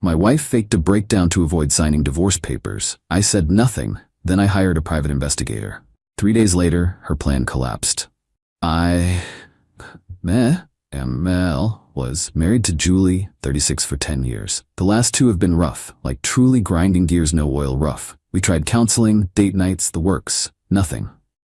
My wife faked a breakdown to avoid signing divorce papers. I said nothing. Then I hired a private investigator. 3 days later, her plan collapsed. Mel was married to Julie, 36 for 10 years. The last 2 have been rough, like truly grinding gears, no oil rough. We tried counseling, date nights, the works. Nothing.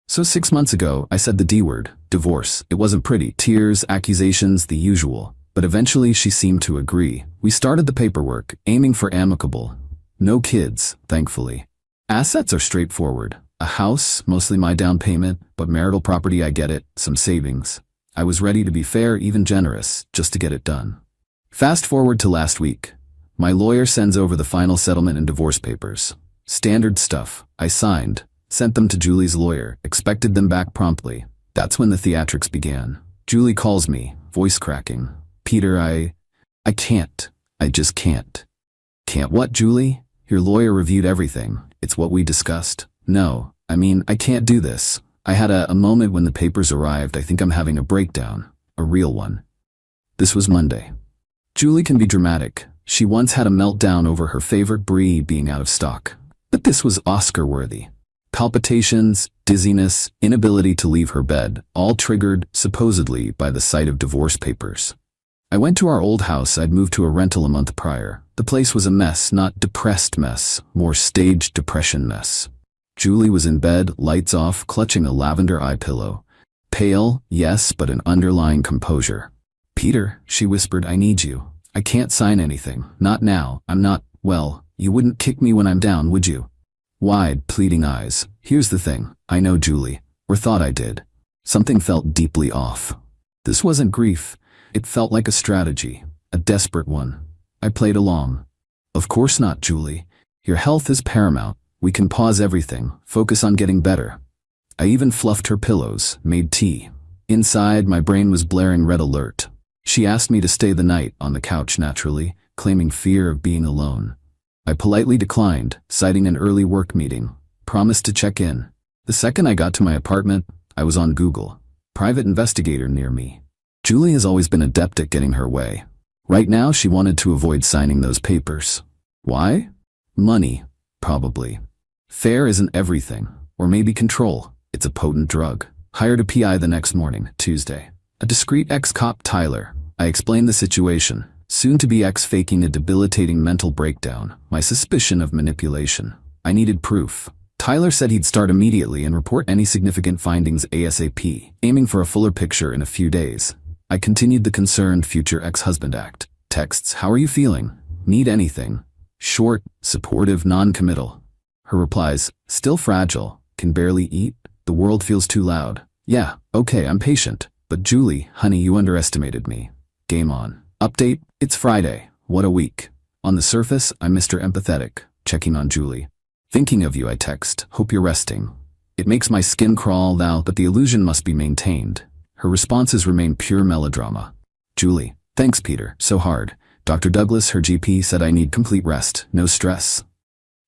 So 6 months ago, I said the D word, divorce. It wasn't pretty. Tears, accusations, the usual. But eventually she seemed to agree. We started the paperwork, aiming for amicable. No kids, thankfully. Assets are straightforward. A house, mostly my down payment, but marital property, I get it, some savings. I was ready to be fair, even generous, just to get it done. Fast forward to last week. My lawyer sends over the final settlement and divorce papers. Standard stuff. I signed, sent them to Julie's lawyer, expected them back promptly. That's when the theatrics began. Julie calls me, voice cracking. Peter, I can't. I just can't. Can't what, Julie? Your lawyer reviewed everything. It's what we discussed. No, I can't do this. I had a moment when the papers arrived. I think I'm having a breakdown. A real one. This was Monday. Julie can be dramatic. She once had a meltdown over her favorite brie being out of stock. But this was Oscar-worthy. Palpitations, dizziness, inability to leave her bed, all triggered, supposedly, by the sight of divorce papers. I went to our old house. I'd moved to a rental a month prior. The place was a mess, not depressed mess, more staged depression mess. Julie was in bed, lights off, clutching a lavender eye pillow. Pale, yes, but an underlying composure. Peter, she whispered, I need you. I can't sign anything. Not now. I'm not, well, you wouldn't kick me when I'm down, would you? Wide, pleading eyes. Here's the thing. I know Julie. Or thought I did. Something felt deeply off. This wasn't grief. It felt like a strategy. A desperate one. I played along. Of course not, Julie. Your health is paramount. We can pause everything, focus on getting better. I even fluffed her pillows, made tea. Inside, my brain was blaring red alert. She asked me to stay the night, on the couch naturally, claiming fear of being alone. I politely declined, citing an early work meeting. Promised to check in. The second I got to my apartment, I was on Google. Private investigator near me. Julie has always been adept at getting her way. Right now, she wanted to avoid signing those papers. Why? Money, probably. Fair isn't everything. Or maybe control. It's a potent drug. Hired a PI the next morning, Tuesday. A discreet ex-cop, Tyler. I explained the situation. Soon-to-be ex faking a debilitating mental breakdown. My suspicion of manipulation. I needed proof. Tyler said he'd start immediately and report any significant findings ASAP, aiming for a fuller picture in a few days. I continued the concerned future ex-husband act. Texts, how are you feeling? Need anything? Short, supportive, non-committal. Her replies, still fragile, can barely eat, the world feels too loud. Yeah, okay, I'm patient. But Julie, honey, you underestimated me. Game on. Update, it's Friday. What a week. On the surface, I'm Mr. Empathetic, checking on Julie. Thinking of you, I text, hope you're resting. It makes my skin crawl now, but the illusion must be maintained. Her responses remain pure melodrama. Julie, thanks Peter, so hard. Dr. Douglas, her GP, said I need complete rest, no stress.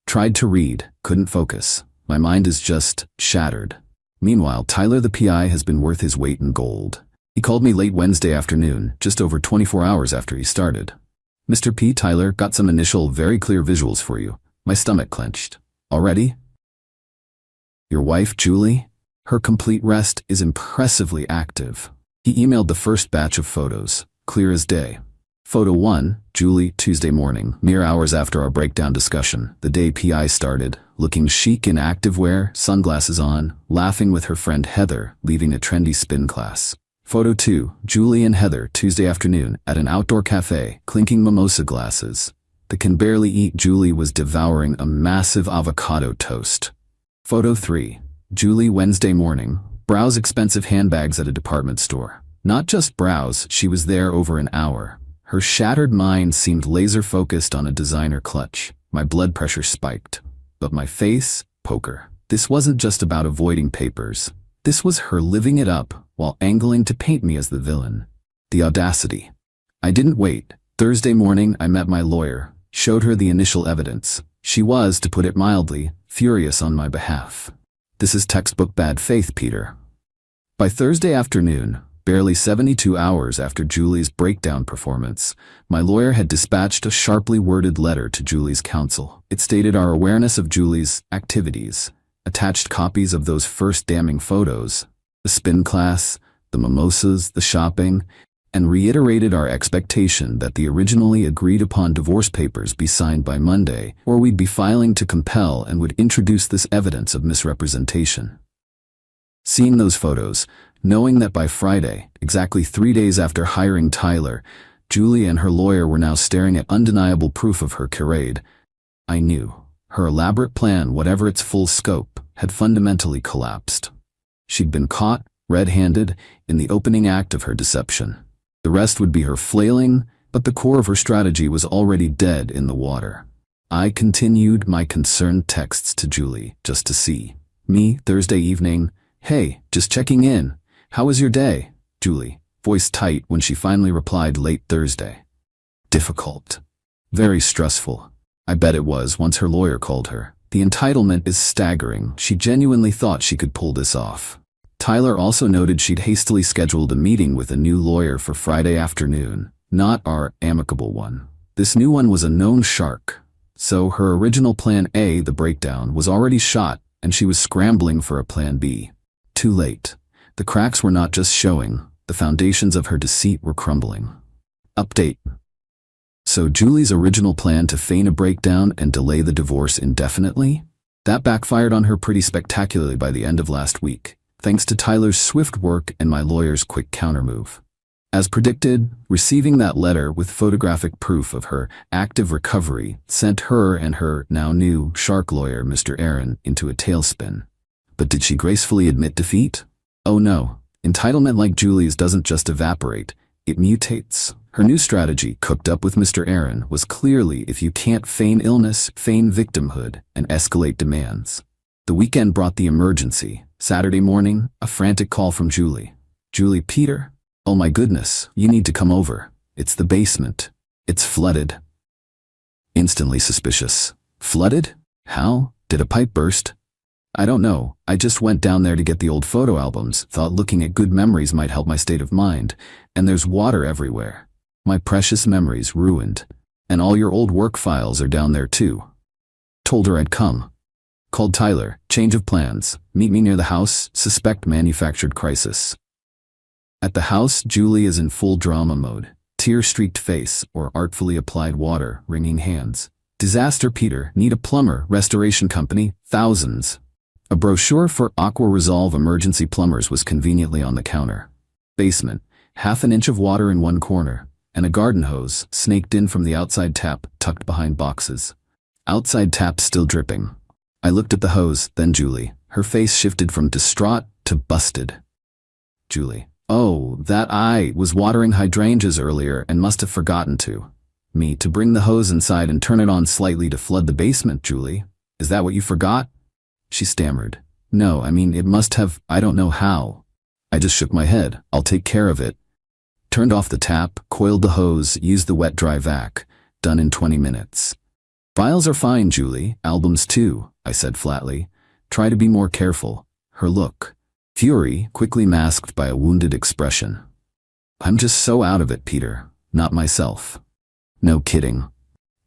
Tried to read, couldn't focus. My mind is just shattered. Meanwhile, Tyler the PI has been worth his weight in gold. He called me late Wednesday afternoon, just over 24 hours after he started. Mr. P. Tyler, got some initial, very clear visuals for you. My stomach clenched. Already? Your wife, Julie? Her complete rest is impressively active. He emailed the first batch of photos, clear as day. Photo 1, Julie, Tuesday morning, mere hours after our breakdown discussion, the day PI started, looking chic in activewear, sunglasses on, laughing with her friend Heather, leaving a trendy spin class. Photo 2, Julie and Heather, Tuesday afternoon, at an outdoor cafe, clinking mimosa glasses. The can barely eat Julie was devouring a massive avocado toast. Photo 3, Julie, Wednesday morning, browse expensive handbags at a department store. Not just browse, she was there over an hour. Her shattered mind seemed laser-focused on a designer clutch. My blood pressure spiked. But my face? Poker. This wasn't just about avoiding papers. This was her living it up while angling to paint me as the villain. The audacity. I didn't wait. Thursday morning, I met my lawyer, showed her the initial evidence. She was, to put it mildly, furious on my behalf. This is textbook bad faith, Peter. By Thursday afternoon, Barely 72 hours after Julie's breakdown performance, my lawyer had dispatched a sharply worded letter to Julie's counsel. It stated our awareness of Julie's activities, attached copies of those first damning photos, the spin class, the mimosas, the shopping, and reiterated our expectation that the originally agreed-upon divorce papers be signed by Monday, or we'd be filing to compel and would introduce this evidence of misrepresentation. Seeing those photos, knowing that by Friday, exactly 3 days after hiring Tyler, Julie and her lawyer were now staring at undeniable proof of her charade, I knew her elaborate plan, whatever its full scope, had fundamentally collapsed. She'd been caught, red-handed, in the opening act of her deception. The rest would be her flailing, but the core of her strategy was already dead in the water. I continued my concerned texts to Julie, just to see. Me, Thursday evening, "Hey, just checking in. How was your day?" Julie, voice tight when she finally replied late Thursday. Difficult. Very stressful. I bet it was once her lawyer called her. The entitlement is staggering. She genuinely thought she could pull this off. Tyler also noted she'd hastily scheduled a meeting with a new lawyer for Friday afternoon, not our amicable one. This new one was a known shark. So her original plan A, the breakdown, was already shot, and she was scrambling for a plan B. Too late. The cracks were not just showing, the foundations of her deceit were crumbling. Update. So Julie's original plan to feign a breakdown and delay the divorce indefinitely? That backfired on her pretty spectacularly by the end of last week, thanks to Tyler's swift work and my lawyer's quick countermove. As predicted, receiving that letter with photographic proof of her active recovery sent her and her now new shark lawyer, Mr. Aaron, into a tailspin. But did she gracefully admit defeat? Oh no, entitlement like Julie's doesn't just evaporate, it mutates. Her new strategy, cooked up with Mr. Aaron, was clearly if you can't feign illness, feign victimhood, and escalate demands. The weekend brought the emergency. Saturday morning, a frantic call from Julie. "Julie, Peter? Oh my goodness, you need to come over. It's the basement. It's flooded." Instantly suspicious. Flooded? How? Did a pipe burst? I don't know. I just went down there to get the old photo albums, thought looking at good memories might help my state of mind, and there's water everywhere. My precious memories ruined. And all your old work files are down there too. Told her I'd come. Called Tyler, change of plans, meet me near the house, suspect manufactured crisis. At the house, Julie is in full drama mode. Tear-streaked face or artfully applied water, wringing hands. Disaster, Peter, need a plumber, restoration company, thousands. A brochure for Aqua Resolve emergency plumbers was conveniently on the counter. Basement, half an inch of water in one corner, and a garden hose snaked in from the outside tap, tucked behind boxes. Outside tap still dripping. I looked at the hose, then Julie. Her face shifted from distraught to busted. Julie. Oh, that I was watering hydrangeas earlier and must have forgotten to. Me, to bring the hose inside and turn it on slightly to flood the basement, Julie. Is that what you forgot? She stammered. No, I mean, it must have, I don't know how. I just shook my head. I'll take care of it. Turned off the tap, coiled the hose, used the wet-dry vac. Done in 20 minutes. Files are fine, Julie. Albums too, I said flatly. Try to be more careful. Her look. Fury, quickly masked by a wounded expression. I'm just so out of it, Peter. Not myself. No kidding.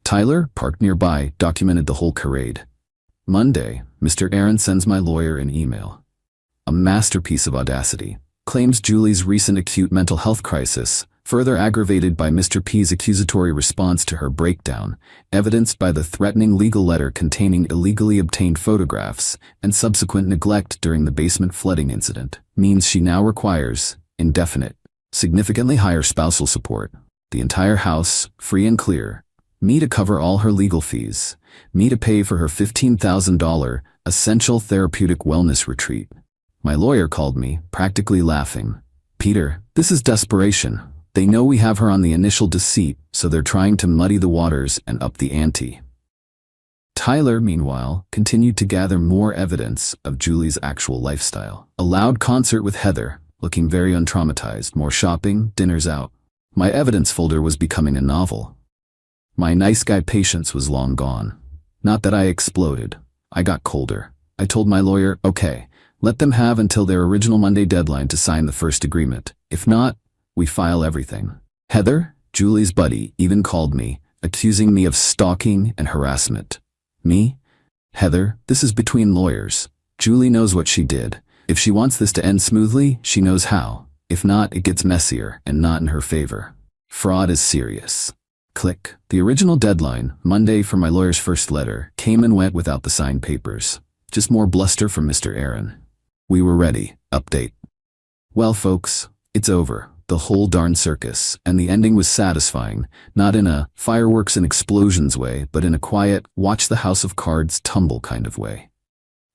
Tyler, parked nearby, documented the whole charade. Monday, Mr. Aaron sends my lawyer an email. A masterpiece of audacity. Claims Julie's recent acute mental health crisis, further aggravated by Mr. P's accusatory response to her breakdown, evidenced by the threatening legal letter containing illegally obtained photographs and subsequent neglect during the basement flooding incident, means she now requires, indefinite, significantly higher spousal support, the entire house, free and clear, me to cover all her legal fees, me to pay for her $15,000 essential therapeutic wellness retreat. My lawyer called me, practically laughing. Peter, this is desperation. They know we have her on the initial deceit, so they're trying to muddy the waters and up the ante. Tyler, meanwhile, continued to gather more evidence of Julie's actual lifestyle. A loud concert with Heather, looking very untraumatized, more shopping, dinners out. My evidence folder was becoming a novel. My nice guy patience was long gone. Not that I exploded. I got colder. I told my lawyer, okay, Let them have until their original Monday deadline to sign the first agreement. If not, we file everything. Heather, Julie's buddy, even called me, accusing me of stalking and harassment. Me? Heather, this is between lawyers. Julie knows what she did. If she wants this to end smoothly, she knows how. If not, it gets messier and not in her favor. Fraud is serious. Click. The original deadline, Monday for my lawyer's first letter, came and went without the signed papers. Just more bluster from Mr. Aaron. We were ready. Update. Well, folks, it's over. The whole darn circus, and the ending was satisfying, not in a fireworks and explosions way, but in a quiet, watch the house of cards tumble kind of way.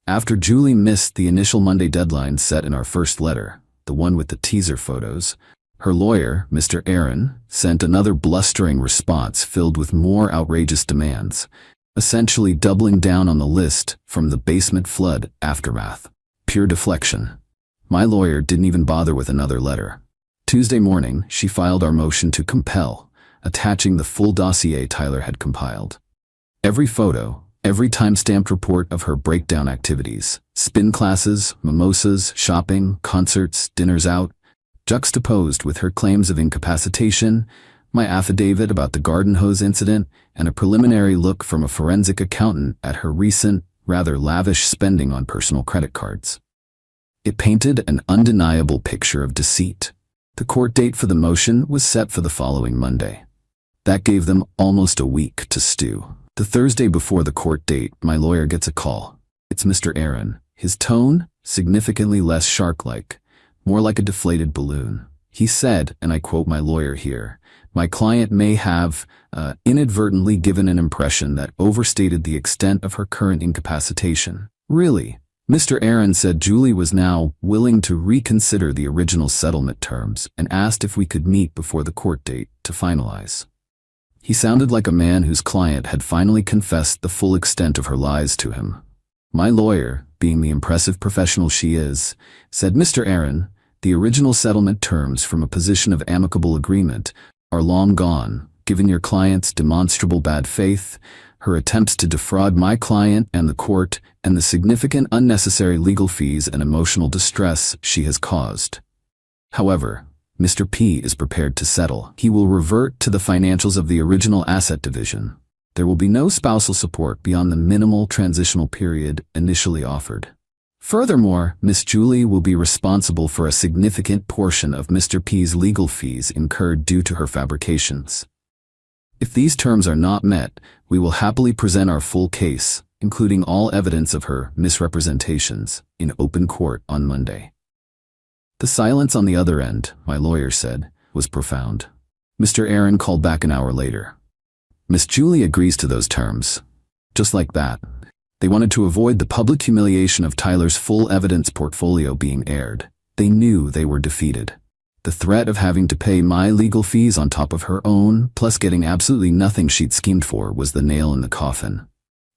After Julie missed the initial Monday deadline set in our first letter, the one with the teaser photos, her lawyer, Mr. Aaron, sent another blustering response filled with more outrageous demands, essentially doubling down on the list from the basement flood aftermath. Pure deflection. My lawyer didn't even bother with another letter. Tuesday morning, she filed our motion to compel, attaching the full dossier Tyler had compiled. Every photo, every time-stamped report of her breakdown activities, spin classes, mimosas, shopping, concerts, dinners out, juxtaposed with her claims of incapacitation, my affidavit about the garden hose incident, and a preliminary look from a forensic accountant at her recent, rather lavish spending on personal credit cards. It painted an undeniable picture of deceit. The court date for the motion was set for the following Monday. That gave them almost a week to stew. The Thursday before the court date, my lawyer gets a call. It's Mr. Aaron. His tone, significantly less shark-like, more like a deflated balloon. He said, and I quote my lawyer here, "My client may have inadvertently given an impression that overstated the extent of her current incapacitation." Really? Mr. Aaron said Julie was now willing to reconsider the original settlement terms and asked if we could meet before the court date to finalize. He sounded like a man whose client had finally confessed the full extent of her lies to him. My lawyer, being the impressive professional she is, said, "Mr. Aaron, the original settlement terms from a position of amicable agreement are long gone, given your client's demonstrable bad faith, her attempts to defraud my client and the court, and the significant unnecessary legal fees and emotional distress she has caused. However, Mr. P is prepared to settle. He will revert to the financials of the original asset division. There will be no spousal support beyond the minimal transitional period initially offered. Furthermore, Miss Julie will be responsible for a significant portion of Mr. P's legal fees incurred due to her fabrications. If these terms are not met, we will happily present our full case, including all evidence of her misrepresentations, in open court on Monday." The silence on the other end, my lawyer said, was profound. Mr. Aaron called back an hour later. "Miss Julie agrees to those terms." Just like that. They wanted to avoid the public humiliation of Tyler's full evidence portfolio being aired. They knew they were defeated. The threat of having to pay my legal fees on top of her own, plus getting absolutely nothing she'd schemed for, was the nail in the coffin.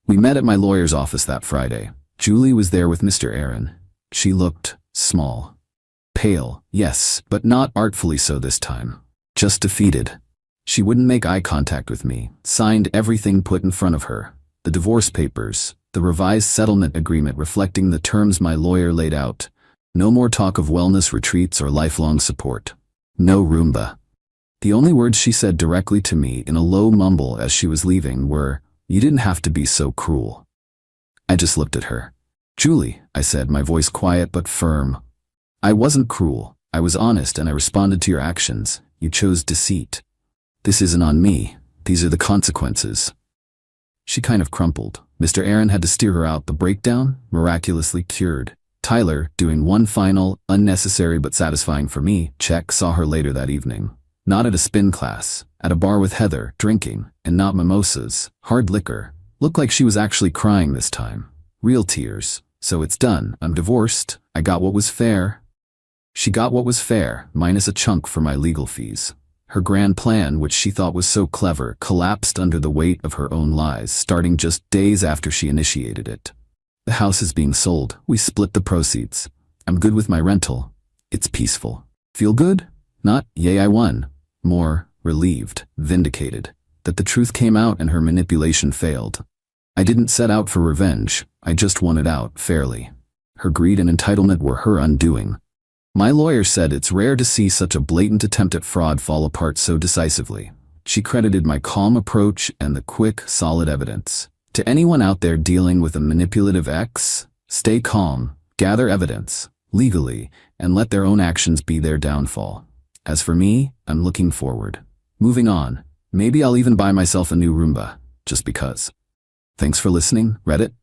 We met at my lawyer's office that Friday. Julie was there with Mr. Aaron. She looked small. Pale, yes, but not artfully so this time. Just defeated. She wouldn't make eye contact with me, signed everything put in front of her. The divorce papers, the revised settlement agreement reflecting the terms my lawyer laid out. No more talk of wellness retreats or lifelong support. No Roomba. The only words she said directly to me in a low mumble as she was leaving were, "You didn't have to be so cruel." I just looked at her. "Julie," I said, my voice quiet but firm. "I wasn't cruel. I was honest and I responded to your actions. You chose deceit. This isn't on me. These are the consequences." She kind of crumpled. Mr. Aaron had to steer her out. The breakdown, miraculously cured. Tyler, doing one final, unnecessary but satisfying for me, check, saw her later that evening. Not at a spin class, at a bar with Heather, drinking, and not mimosas, hard liquor. Looked like she was actually crying this time. Real tears. "So it's done. I'm divorced. I got what was fair." She got what was fair, minus a chunk for my legal fees. Her grand plan, which she thought was so clever, collapsed under the weight of her own lies, starting just days after she initiated it. The house is being sold. We split the proceeds. I'm good with my rental. It's peaceful. Feel good? Not, yay I won. More, relieved, vindicated. That the truth came out and her manipulation failed. I didn't set out for revenge. I just won it out, fairly. Her greed and entitlement were her undoing. My lawyer said it's rare to see such a blatant attempt at fraud fall apart so decisively. She credited my calm approach and the quick, solid evidence. To anyone out there dealing with a manipulative ex, stay calm, gather evidence, legally, and let their own actions be their downfall. As for me, I'm looking forward. Moving on. Maybe I'll even buy myself a new Roomba, just because. Thanks for listening, Reddit.